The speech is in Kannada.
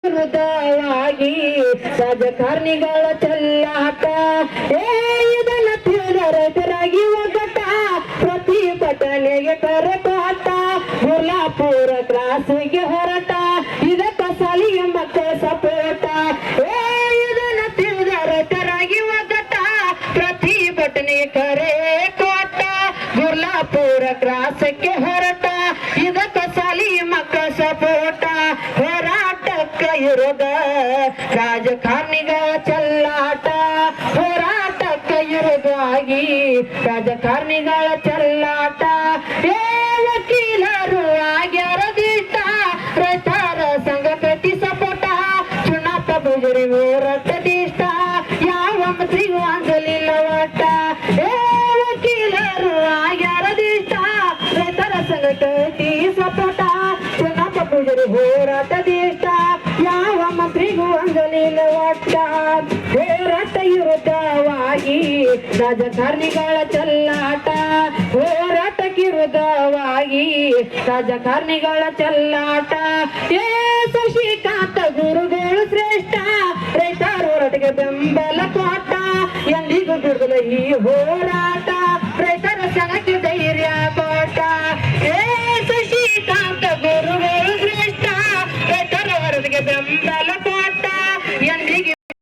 ವಿರುದ್ಧವಾಗಿ ರಾಜಕಾರಣಿಗಳ ಚೆಲ್ಲಾಟ ಇದನ್ನ ತಿಳಿದ ರೈತರಾಗಿ ಒಗ್ಗಟ್ಟ ಪ್ರತಿಭಟನೆಗೆ ಕರೆಪಾಟ ಗುರ್ಲಾಪುರ ಕ್ರಾಸಿಗೆ ಹೊರಟ ಇದಕ್ಕ ಸಾಲಿಗೆ ಮಕ್ಕಳ ಸಪೋಟ ಇದನ್ನ ತಿಳಿದ ರೈತರಾಗಿ ಒಗ್ಗಟ್ಟ ಪ್ರತಿಭಟನೆಗೆ ಕರೆ ಕೋಟ ಗುರ್ಲಾಪುರ ಕ್ರಾಸಕ್ಕೆ ಹೊರಟ ಇದಕ್ಕ ಸಾಲಿಗೆ ಮಕ್ಕಳ ಸಪೋಟ ಇರೋದ ರಾಜಕಾರಣಿಗಳ ಚೆಲ್ಲಾಟ ಹೋರಾಟಕ್ಕೆ ವಿರುದ್ಧವಾಗಿ ರಾಜಕಾರಣಿಗಳ ಚೆಲ್ಲಾಟ ವಕೀಲರು ಆಗ್ಯಾರ ದಿಷ್ಟ ರೈತರ ಸಂಘ ಕಟ್ಟಿ ಸಪೋಟ ಚುನಾಪ ಬುಜರಿ ಹೋರಾಟ ದಿಷ್ಟ ಯಾವ ಮಂತ್ರಿಗೂ ಅಂಜಲಿಲ್ಲ ಒಟ್ಟ ವಕೀಲರು ಆಗ್ಯಾರ ದಿಷ್ಟ ರೈತರ ಸಂಘ ಕಟ್ಟಿ ಸಪೋಟ ಚುನಾಪ ಬುಜರಿ ಹೋರಾಟ ದಿಷ್ಟ ಯಾವ ಮಂತ್ರಿಗೂ ಅಂಜಲಿಲ್ಲ ಒಟ್ಟ ಹೋರಾಟ ವಿರುದ್ಧವಾಗಿ ರಾಜಕಾರಣಿಗಳ ಚೆಲ್ಲಾಟ ಹೋರಾಟಕ್ಕೆ ವಿರುದ್ಧವಾಗಿ ರಾಜಕಾರಣಿಗಳ ಚೆಲ್ಲಾಟ ಶಶಿಕಾಂತ ಗುರುಗಳು ಶ್ರೇಷ್ಠ ರೈತರ ಹೋರಾಟಕ್ಕೆ ಬೆಂಬಲ ಕೊಟ್ಟ ಎಂದಿಗೂ ಬಿಡುದಿಲ್ಲ ಈ ಹೋರಾಟ